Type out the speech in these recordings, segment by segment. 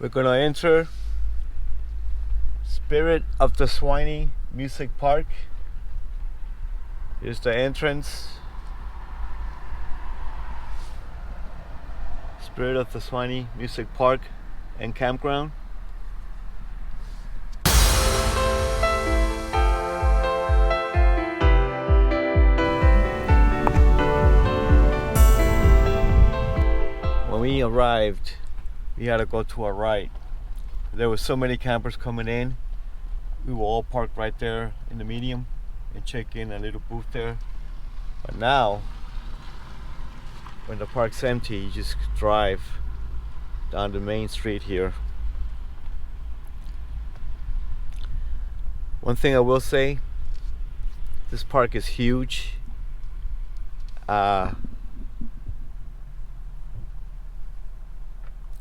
We're gonna enter Spirit of the Suwannee Music Park. Here's the entrance. Spirit of the Suwannee Music Park and Campground. When we arrived, we had to go to our right. There were so many campers coming in. We were all parked right there in the medium and check in a little booth there. But now, when the park's empty, you just drive down the main street here. One thing I will say, this park is huge.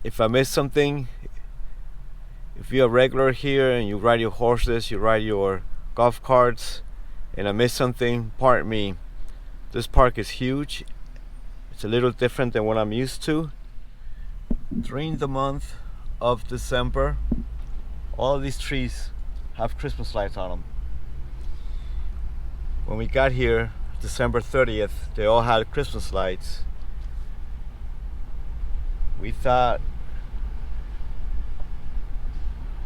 If I miss something, if you're a regular here and you ride your horses, you ride your golf carts, and I miss something, pardon me. This park is huge. It's a little different than what I'm used to. During the month of December, all of these trees have Christmas lights on them. When we got here, December 30th, they all had Christmas lights. We thought,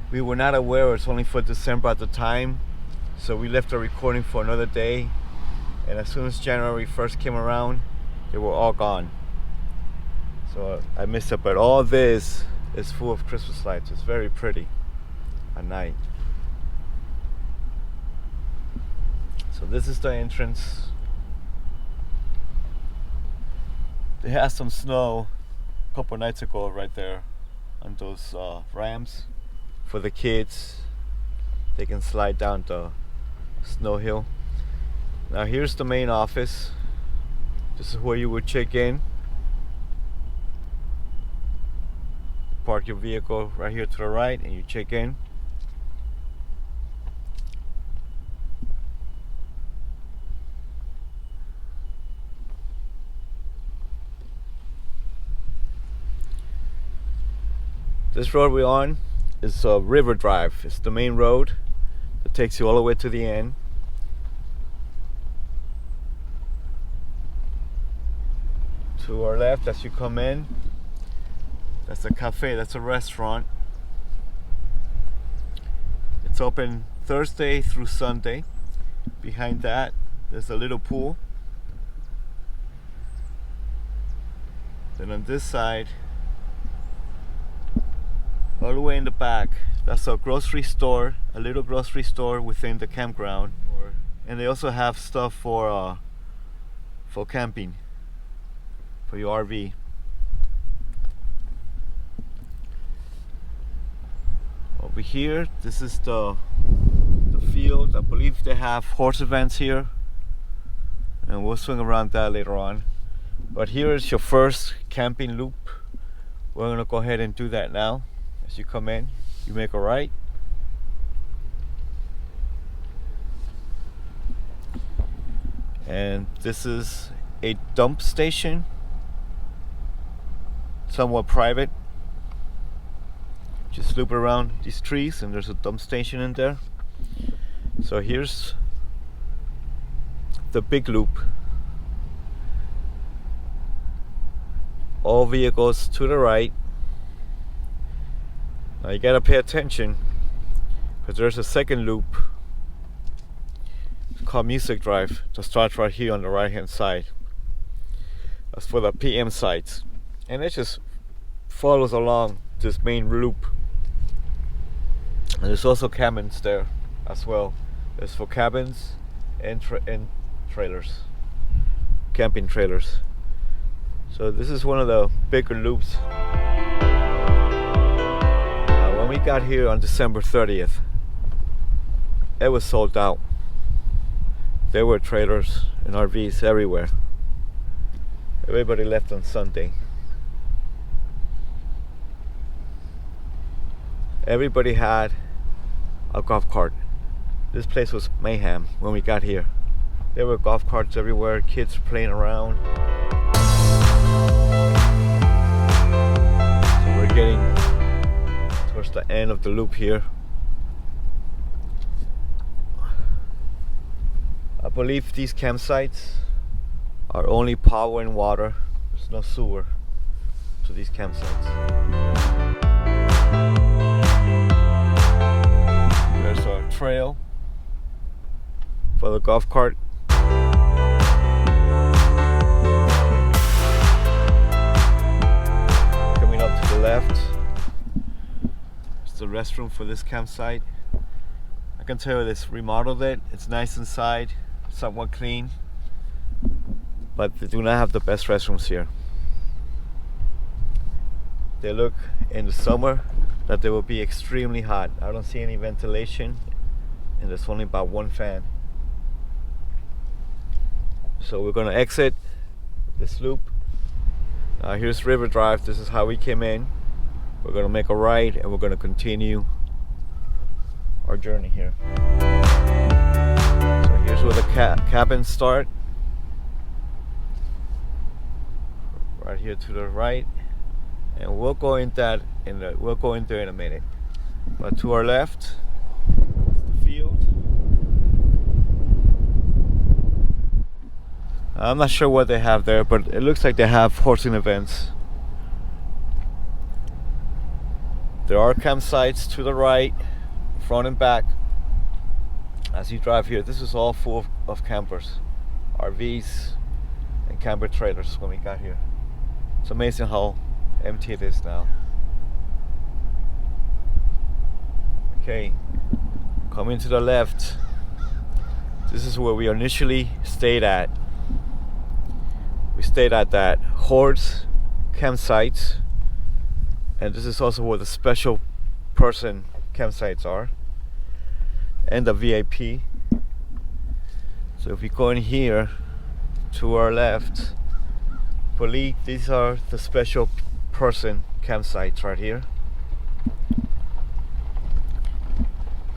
we were not aware it's only for December at the time, so we left the recording for another day, and as soon as January 1st came around, they were all gone. So I missed it, but all this is full of Christmas lights. It's very pretty at night. So this is the entrance. They had some snow a couple nights ago right there on those ramps. For the kids, they can slide down the snow hill. Now here's the main office. This is where you would check in. Park your vehicle right here to the right and you check in. This road we're on is River Drive. It's the main road that takes you all the way to the end. To our left as you come in, that's a cafe, that's a restaurant. It's open Thursday through Sunday. Behind that, there's a little pool. Then on this side, all the way in the back, that's a grocery store, a little grocery store within the campground. And they also have stuff for camping, for your RV. Over here, this is the field. I believe they have horse events here, and we'll swing around that later on. But here is your first camping loop. We're gonna go ahead and do that now. As you come in, you make a right. And this is a dump station, somewhat private. Just loop around these trees and there's a dump station in there. So here's the big loop. All vehicles to the right. Now you gotta pay attention because there's a second loop. It's called Music Drive that starts right here on the right hand side. That's for the PM sites, and it just follows along this main loop. And there's also cabins there as well. There's for cabins and trailers, camping trailers. So this is one of the bigger loops. When we got here on December 30th, it was sold out. There were trailers and RVs everywhere. Everybody left on Sunday. Everybody had a golf cart. This place was mayhem when we got here. There were golf carts everywhere, kids playing around. So we're getting towards the end of the loop here. I believe these campsites are only power and water. There's no sewer to these campsites. There's a trail for the golf cart. Coming up to the left, it's the restroom for this campsite. I can tell you this remodeled it. It's nice inside, somewhat clean, but they do not have the best restrooms here. They look in the summer that they will be extremely hot. I don't see any ventilation, and there's only about one fan. So we're gonna exit this loop. Here's River Drive. This is how we came in. We're gonna make a right, and we're gonna continue our journey here. So here's where the cabins start. Right here to the right, and we'll go in there in a minute. But to our left, the field. I'm not sure what they have there, but it looks like they have horsing events. There are campsites to the right, front and back. As you drive here, this is all full of campers, RVs and camper trailers when we got here. It's amazing how empty it is now. Okay, coming to the left, this is where we initially stayed at. We stayed at that Hordes campsite, and this is also where the special person campsites are, and the VIP. So if we go in here to our left, believe these are the special person campsites right here,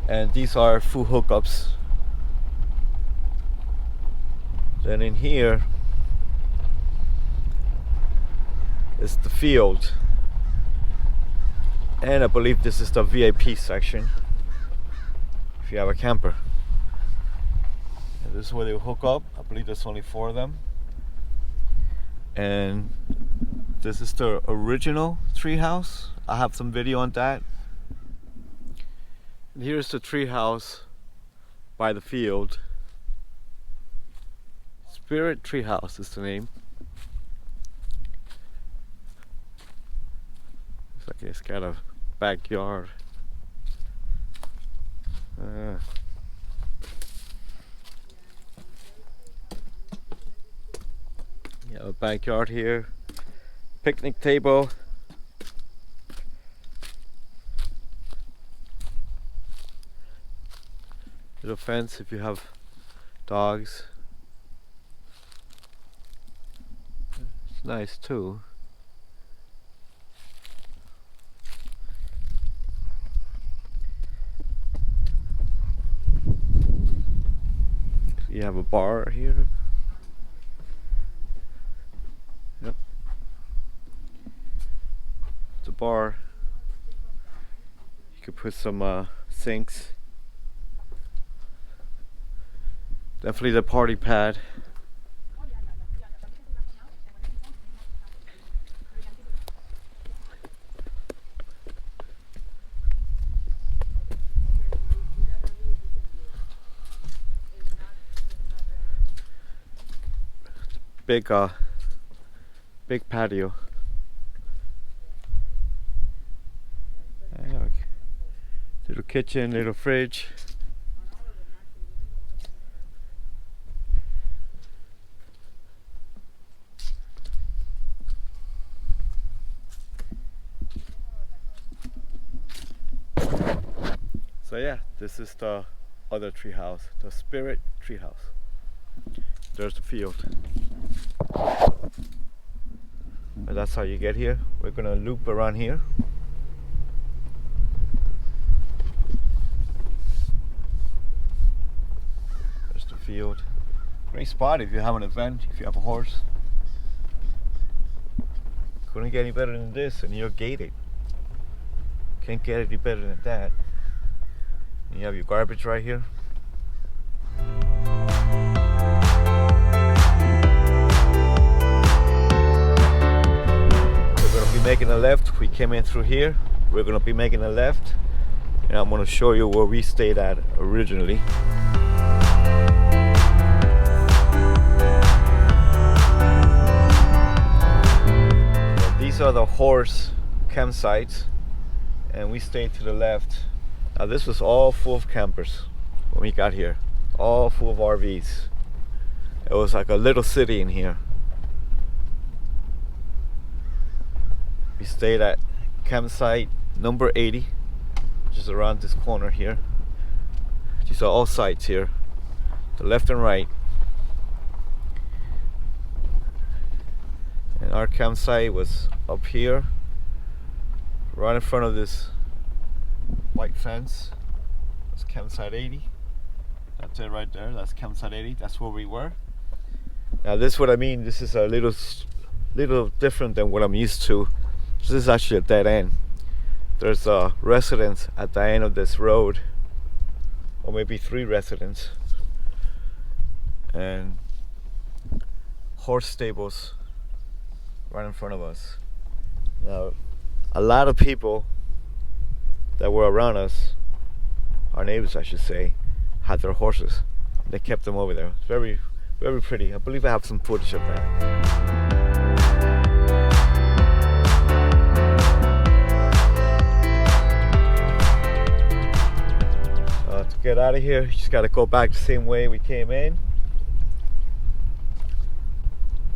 and these are full hookups. Then in here is the field, and I believe this is the VIP section if you have a camper. And this is where they will hook up. I believe there's only 4 of them, and this is the original treehouse. I have some video on that. And here's the treehouse by the field. Spirit Treehouse is the name. Looks like it's got a backyard. You have a backyard here, picnic table, little fence if you have dogs. It's nice too. You have a bar here. Yep. It's a bar. You could put some sinks. Definitely the party pad. Big patio. Little kitchen, little fridge. So yeah, this is the other treehouse, the Spirit Treehouse. There's the field. And that's how you get here. We're gonna loop around here. There's the field. Great spot if you have an event, if you have a horse. Couldn't get any better than this, and you're gated. Can't get any better than that. You have your garbage right here. We're gonna be making a left. We came in through here. We're gonna be making a left, and I'm gonna show you where we stayed at originally. So these are the horse campsites, and we stayed to the left. Now this was all full of campers when we got here, all full of RVs. It was like a little city in here. We stayed at campsite number 80, which is around this corner here. These are all sites here, the left and right. And our campsite was up here, right in front of this white fence. That's campsite 80. That's it right there. That's campsite 80. That's where we were. Now this is what I mean. This is a little different than what I'm used to. This is actually a dead end. There's a residence at the end of this road, or maybe 3 residents, and horse stables right in front of us. Now, a lot of people that were around us, our neighbors I should say, had their horses. They kept them over there. It's very, very pretty. I believe I have some footage of that. To get out of here, you just got to go back the same way we came in.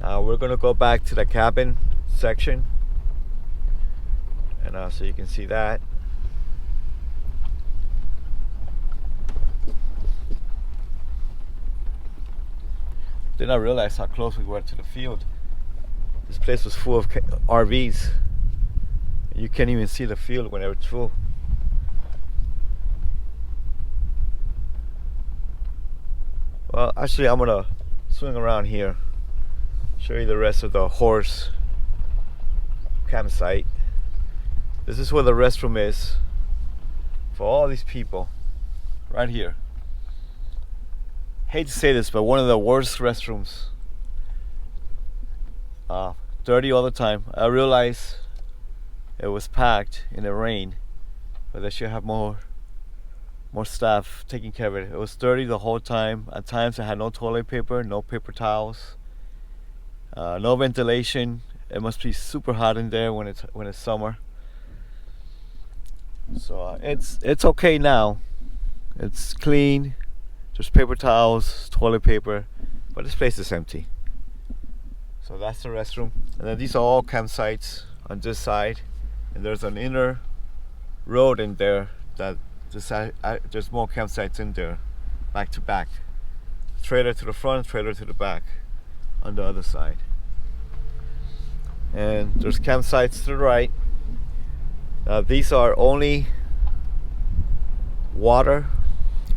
Now we're gonna go back to the cabin section, and so you can see that. Did not realize how close we were to the field. This place was full of RVs. You can't even see the field whenever it's full. Well, actually, I'm gonna swing around here, show you the rest of the horse campsite. This is where the restroom is for all these people, right here. Hate to say this, but one of the worst restrooms. Dirty all the time. I realize it was packed in the rain, but they should have more staff taking care of it. It was dirty the whole time. At times I had no toilet paper, no paper towels, no ventilation. It must be super hot in there when it's summer. So it's okay now. It's clean. There's paper towels, toilet paper, but this place is empty. So that's the restroom. And then these are all campsites on this side, and there's an inner road in there that there's more campsites in there, back to back. Trailer to the front, trailer to the back on the other side. And there's campsites to the right. Now these are only water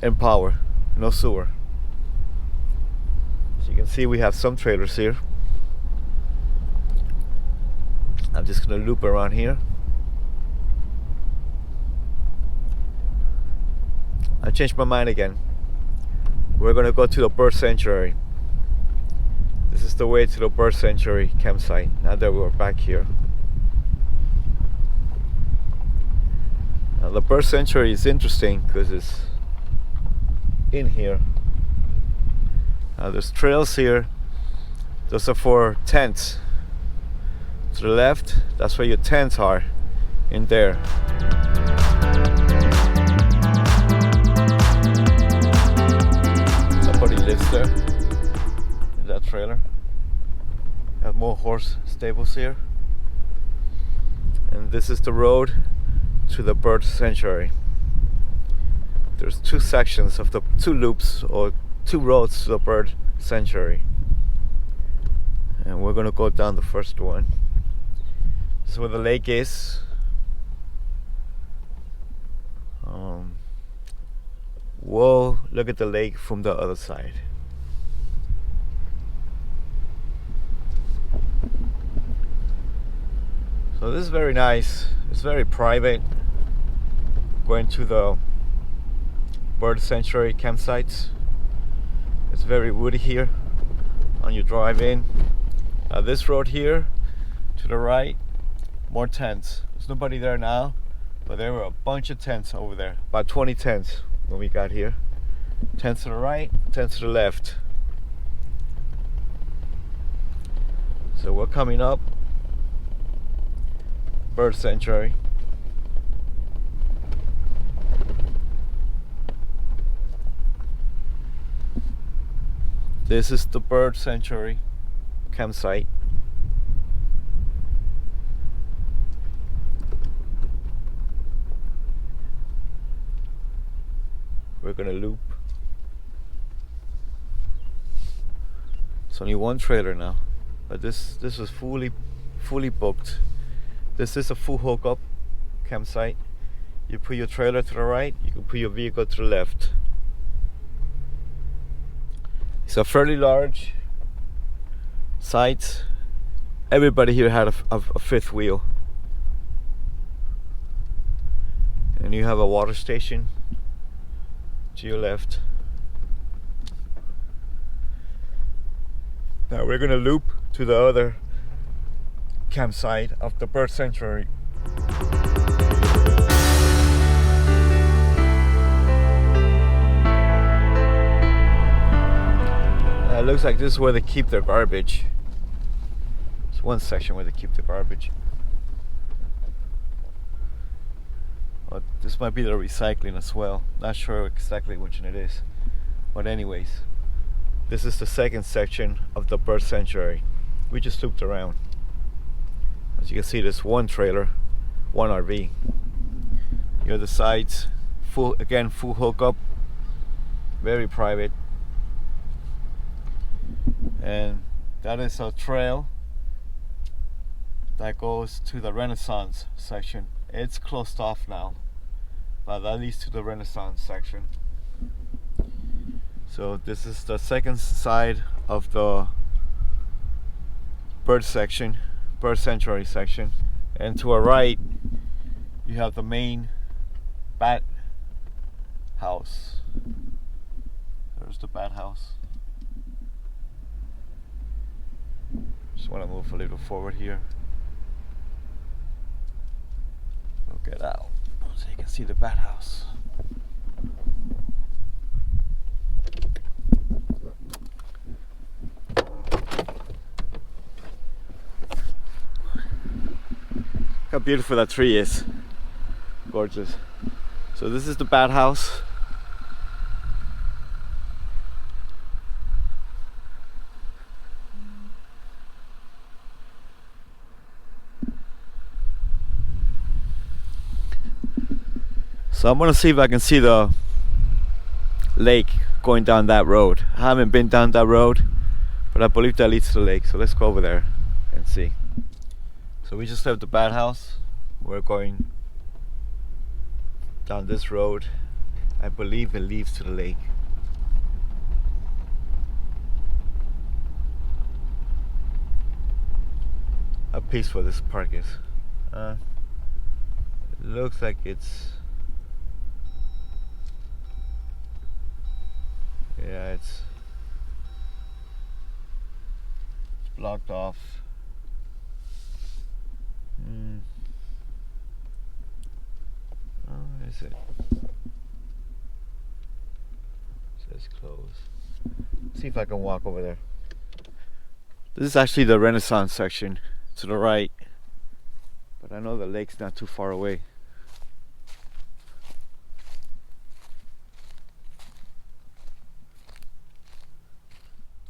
and power, no sewer. As you can see, we have some trailers here. I'm just gonna loop around here. I changed my mind again. We're gonna go to the bird sanctuary. This is the way to the bird sanctuary campsite, now that we're back here. Now the bird sanctuary is interesting because it's in here. Now there's trails here. Those are for tents. To the left, that's where your tents are, in there. Somebody lives there in that trailer. Have more horse stables here. And this is the road to the bird sanctuary. There's 2 sections of the 2 loops or 2 roads to the bird sanctuary. And we're gonna go down the first one. This is where the lake is. Whoa, look at the lake from the other side. So this is very nice. It's very private. going to the bird sanctuary campsites. It's very woody here on your drive in. This road here to the right, more tents. There's nobody there now, but there were a bunch of tents over there, about 20 tents when we got here. Tents to the right, tents to the left. So we're coming up bird sanctuary. This is the bird sanctuary campsite. We're gonna loop. It's only one trailer now, but this was fully booked. This is a full hookup campsite. You put your trailer to the right, you can put your vehicle to the left. It's a fairly large site. Everybody here had a fifth wheel. And you have a water station to your left. Now we're gonna loop to the other campsite of the bird sanctuary. It looks like this is where they keep their garbage. It's one section where they keep the garbage. But this might be the recycling as well. Not sure exactly which one it is. But anyways, this is the second section of the bird sanctuary. We just looped around. As you can see, there's one trailer, one RV. Here are the sides, full hookup, very private. And that is a trail that goes to the Renaissance section. It's closed off now, but that leads to the Renaissance section. So this is the second side of the bird sanctuary section, and to our right you have the main bat house. There's the bat house. Just want to move a little forward here. We'll get out so you can see the bat house. How beautiful that tree is. Gorgeous. So this is the bat house. So I'm gonna see if I can see the lake going down that road. I haven't been down that road, but I believe that leads to the lake. So let's go over there and see. So we just left the bat house. We're going down this road. I believe it leads to the lake. How peaceful this park is. It looks like it's blocked off. Oh, where is it? It says close. See if I can walk over there. This is actually the Renaissance section to the right, but I know the lake's not too far away.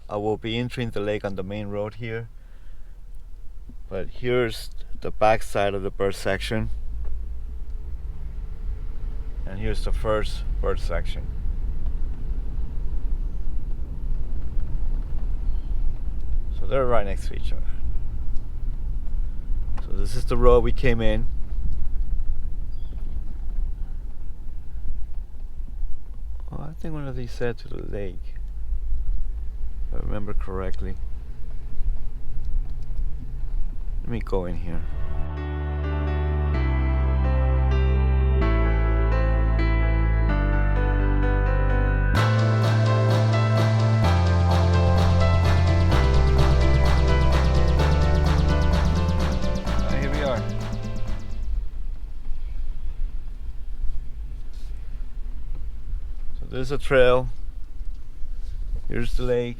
I will be entering the lake on the main road here, but here's the back side of the bird section, and here's the first bird section. So they're right next to each other. So this is the road we came in. Oh, I think one of these said to the lake, if I remember correctly. Let me go in here. There's a trail. Here's the lake.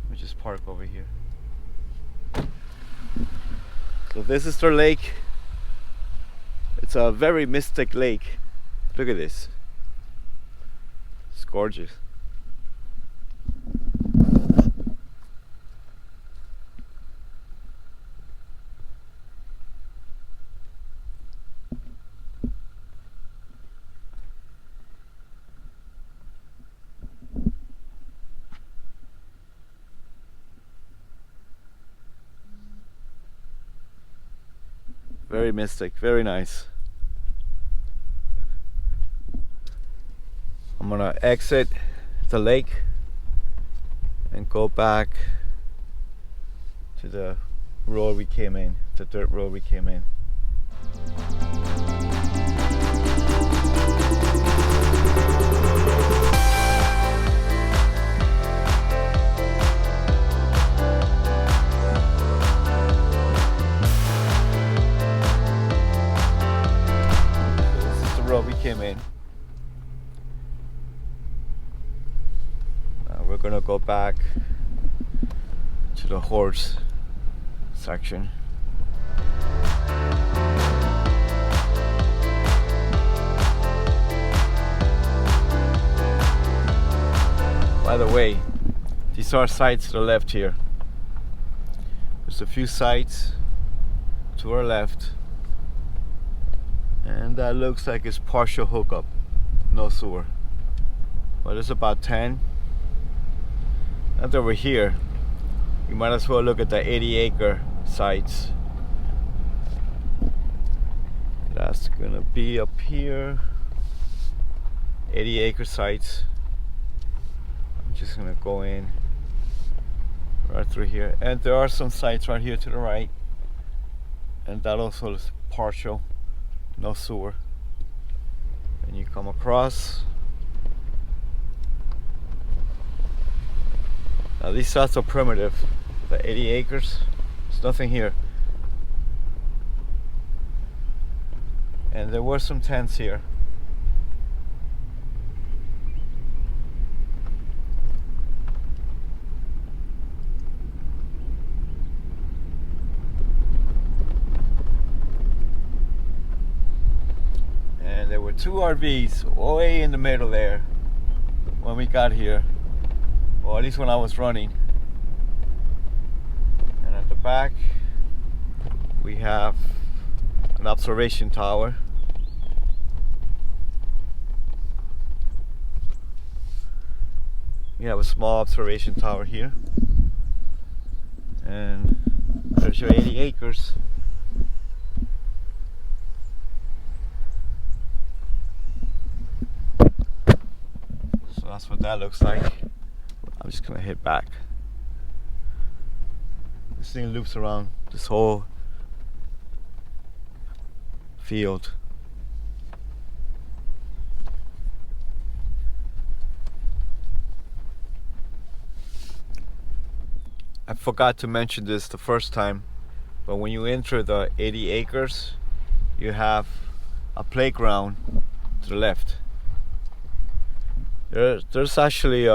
Let me just park over here. So this is the lake. It's a very mystic lake. Look at this. It's gorgeous. Very mystic, very nice. I'm gonna exit the lake and go back to the road we came in, the dirt road we came in. We came in. Now we're gonna go back to the horse section. By the way, these are sites to the left here. There's a few sites to our left. And that looks like it's partial hookup, no sewer. But it's about 10. And over here, you might as well look at the 80-acre sites. That's gonna be up here. 80-acre sites. I'm just gonna go in right through here. And there are some sites right here to the right. And that also is partial. No sewer. And you come across. Now these sites are primitive. The 80 acres. There's nothing here. And there were some tents here. There were 2 RVs way in the middle there when we got here, or at least when I was running. And at the back we have an observation tower. We have a small observation tower here, and there's your 80 acres. That's what that looks like. I'm just gonna hit back. This thing loops around this whole field. I forgot to mention this the first time, but when you enter the 80 acres, you have a playground to the left. There's actually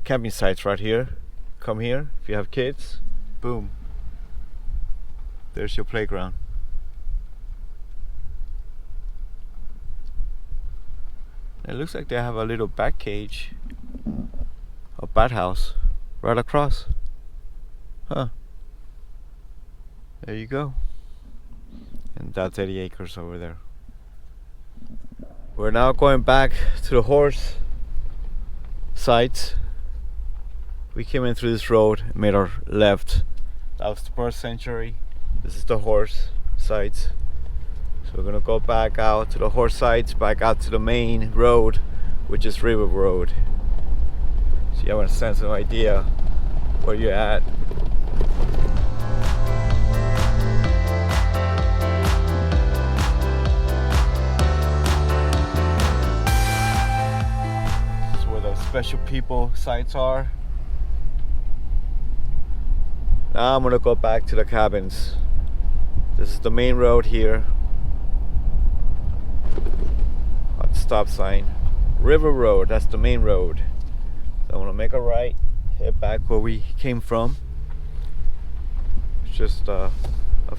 camping sites right here. Come here if you have kids. Boom. There's your playground. It looks like they have a little bat cage, a bat house, right across. Huh. There you go. And that's 80 acres over there. We're now going back to the horse sites. We came in through this road, made our left. That was the first century. This is the horse sites. So we're gonna go back out to the horse sites, back out to the main road, which is River Road. So you have a sense of idea where you're at. Special people sites are. Now I'm gonna go back to the cabins. This is the main road here. Stop sign. River Road, that's the main road. So I want to make a right, head back where we came from. It's just a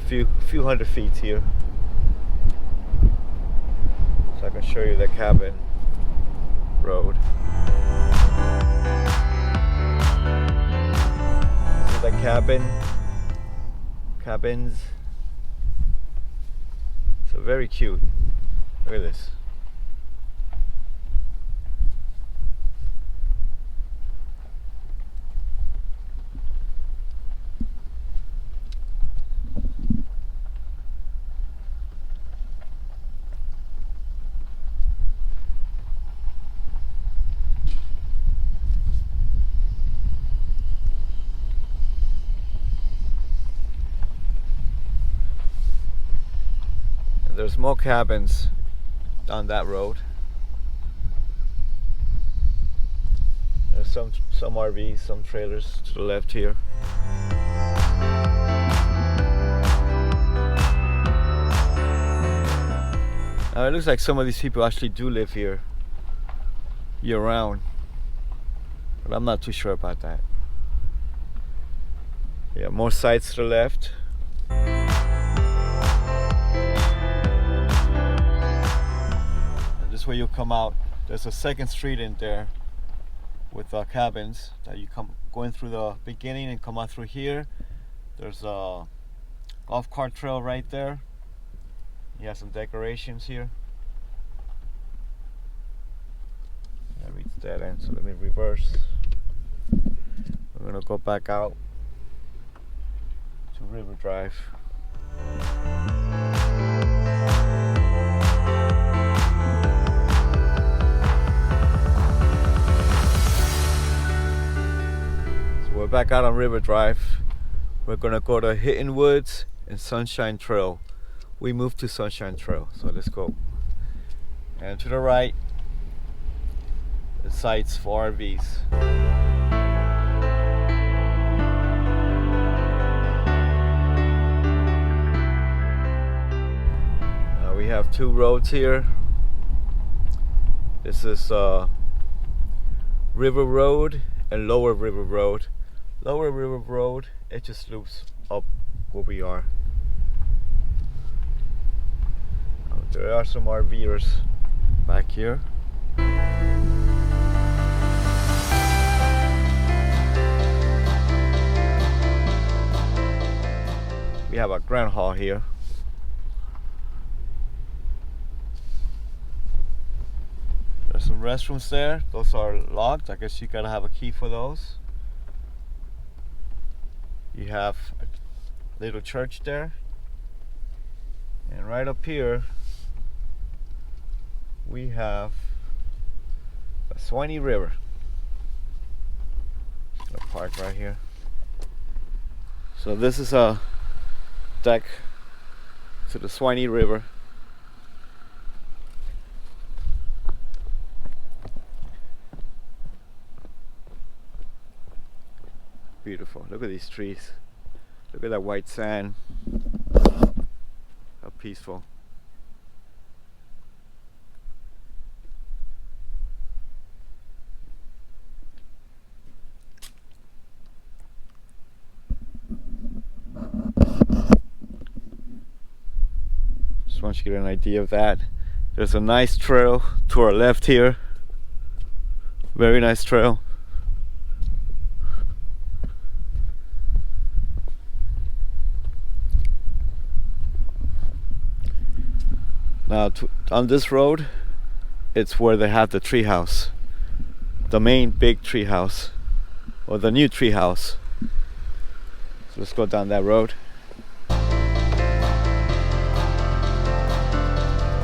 few hundred feet here. So I can show you the cabin road. This is the cabins. So very cute. Look at this. There's more cabins on that road. There's some RVs, some trailers to the left here. Now it looks like some of these people actually do live here year round, but I'm not too sure about that. Yeah, more sites to the left. This way you'll come out. There's a second street in there with cabins that you come going through the beginning and come out through here. There's a golf cart trail right there. You have some decorations here. That reads dead end, so let me reverse. We're gonna go back out to River Drive. We're back out on River Drive. We're gonna go to Hidden Woods and Sunshine Trail. We moved to Sunshine Trail, so let's go. And to the right, the sites for RVs. We have two roads here. This is River Road and Lower River Road. Lower River Road, it just loops up where we are. There are some RVers back here. We have a grand hall here. There's some restrooms there. Those are locked. I guess you gotta have a key for those. You have a little church there, and right up here we have the Suwannee River. Gonna park right here. So this is a deck to the Suwannee River. Beautiful. Look at these trees. Look at that white sand. How peaceful. Just want you to get an idea of that. There's a nice trail to our left here. Very nice trail. Now on this road, it's where they have the tree house, the main big tree house, or the new tree house. So let's go down that road.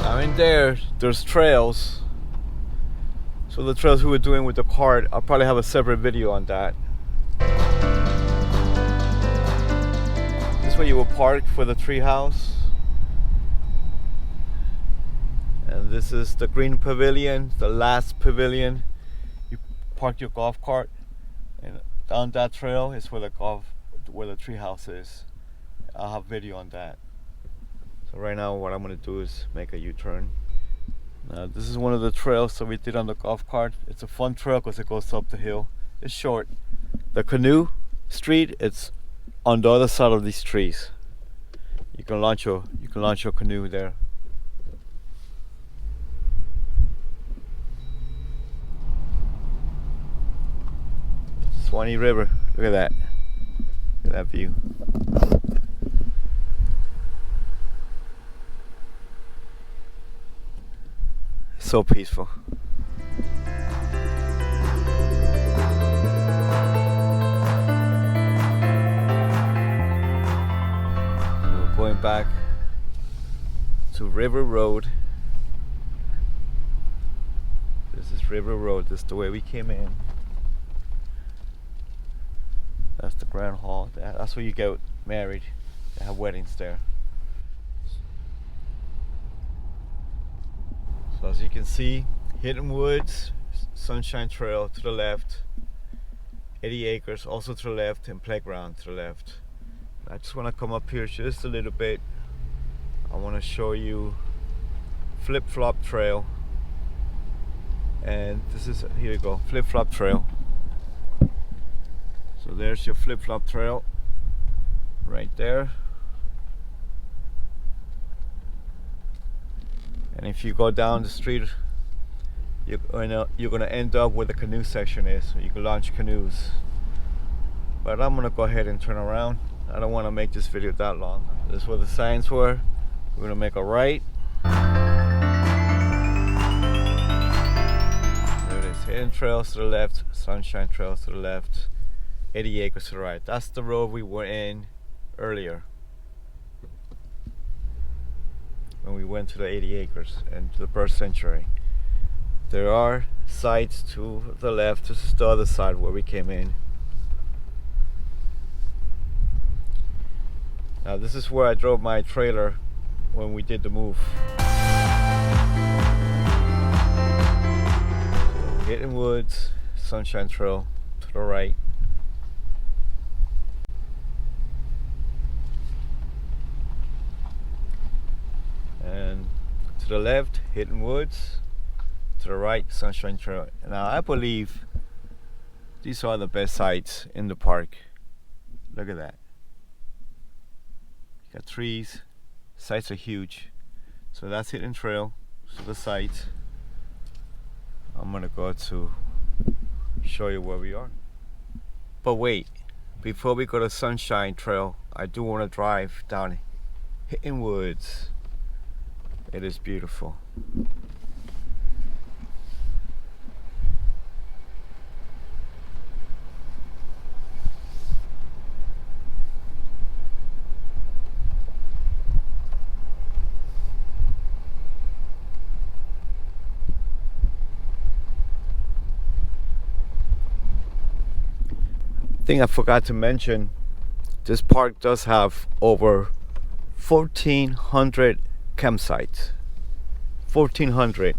Now in there's trails. So the trails we were doing with the cart, I'll probably have a separate video on that. This way you will park for the tree house. And this is the green pavilion, the last pavilion. You park your golf cart, and down that trail is where the tree house is. I'll have video on that. So right now what I'm gonna do is make a U-turn. Now this is one of the trails that we did on the golf cart. It's a fun trail because it goes up the hill. It's short. The canoe street, it's on the other side of these trees. You can launch your canoe there. Suwannee River. Look at that. Look at that view. So peaceful. We're going back to River Road. This is River Road. This is the way we came in. That's the Grand Hall. That's where you get married. They have weddings there. So as you can see, Hidden Woods, Sunshine Trail to the left, 80 acres also to the left, and playground to the left. I just want to come up here just a little bit. I want to show you Flip Flop Trail. And this is, here you go, Flip Flop Trail. So there's your Flip Flop Trail right there. And if you go down the street, you're gonna end up where the canoe section is. So you can launch canoes. But I'm gonna go ahead and turn around. I don't want to make this video that long. This is where the signs were. We're gonna make a right. There it is. Hidden Trails to the left, Sunshine Trails to the left, 80 acres to the right. That's the road we were in earlier when we went to the 80 acres and to the Bird Sanctuary. There are sites to the left. This is the other side where we came in. Now this is where I drove my trailer when we did the move. So, Hidden Woods, Sunshine Trail to the right. And to the left, Hidden Woods. To the right, Sunshine Trail. Now I believe these are the best sites in the park. Look at that. You got trees. Sites are huge. So that's Hidden Trail. So the site. I'm gonna go to show you where we are. But wait, before we go to Sunshine Trail, I do want to drive down Hidden Woods. It is beautiful. Thing I forgot to mention, this park does have over 1,400 campsites. 1,400.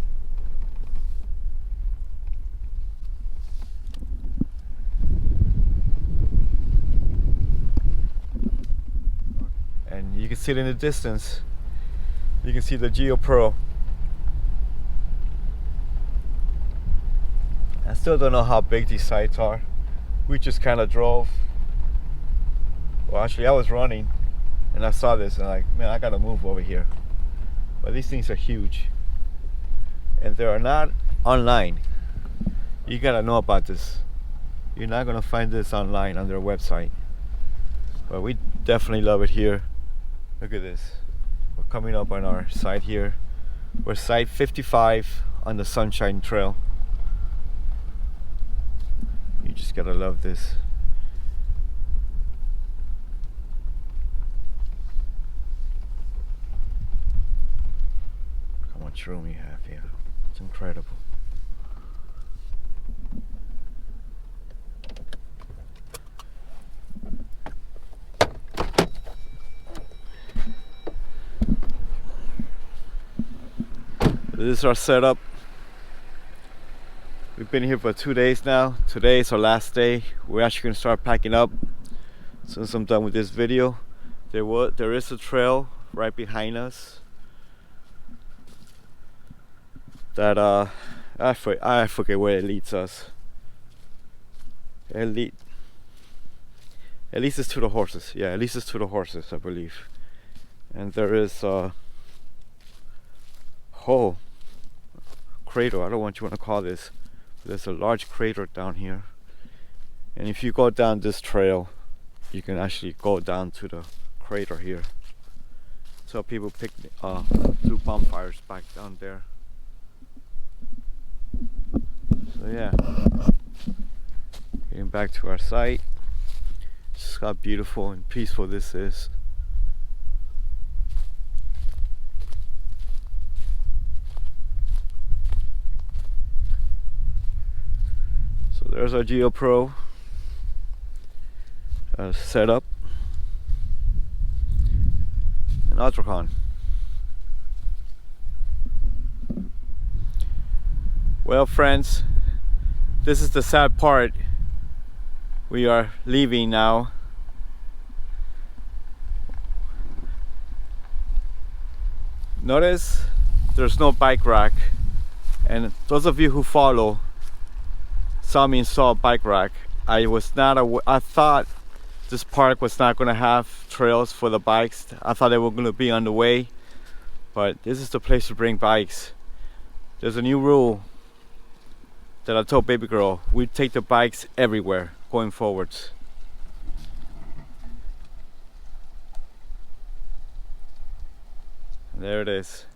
And you can see it in the distance. You can see the GeoPro. I still don't know how big these sites are. We just kind of drove. Well, actually I was running and I saw this and I'm like, man, I gotta move over here. But these things are huge and they are not online. You gotta know about this. You're not gonna find this online on their website. But we definitely love it here. Look at this. We're coming up on our site here. We're site 55 on the Sunshine Trail. You just gotta love this. How much room you have here. It's incredible. This is our setup. We've been here for 2 days now. Today is our last day. We're actually going to start packing up as soon as I'm done with this video. There is a trail right behind us. that I forget where it leads us. It leads us to the horses. Yeah, it leads us to the horses, I believe. And there is a hole, crater, I don't know what you want to call this. There's a large crater down here. And if you go down this trail, you can actually go down to the crater here. So people do bonfires back down there. So yeah, getting back to our site. Just how beautiful and peaceful this is. So there's our GeoPro setup. An Ultracon. Well, friends, this is the sad part. We are leaving now. Notice there's no bike rack, and those of you who saw me install a bike rack. I thought this park was not going to have trails for the bikes. I thought they were going to be on the way, but this is the place to bring bikes. There's a new rule that I told baby girl: we take the bikes everywhere going forwards. There it is.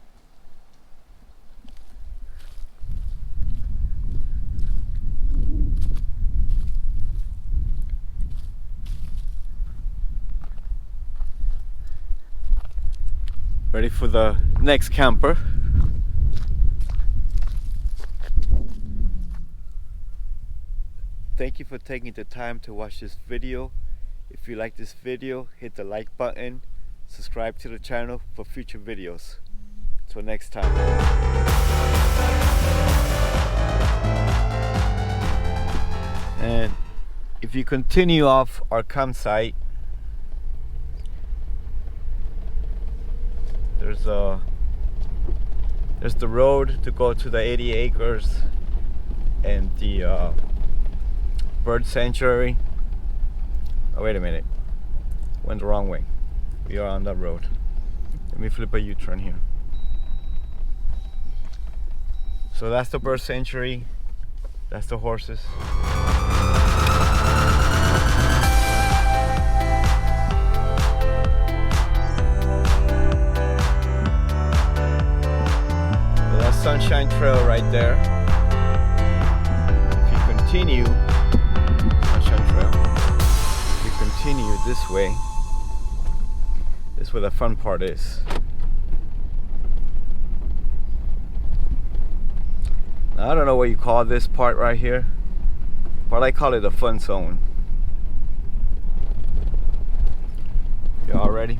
Ready for the next camper. Thank you for taking the time to watch this video. If you like this video, hit the like button, subscribe to the channel for future videos. Till next time. And if you continue off our campsite, there's the road to go to the 80 acres and the bird sanctuary. Oh, wait a minute, went the wrong way. We are on that road. Let me flip a U-turn here. So that's the bird sanctuary, that's the horses. Sunshine Trail right there. If you continue, Sunshine Trail, if you continue this way, this is where the fun part is. Now, I don't know what you call this part right here, but I call it a fun zone. Y'all ready?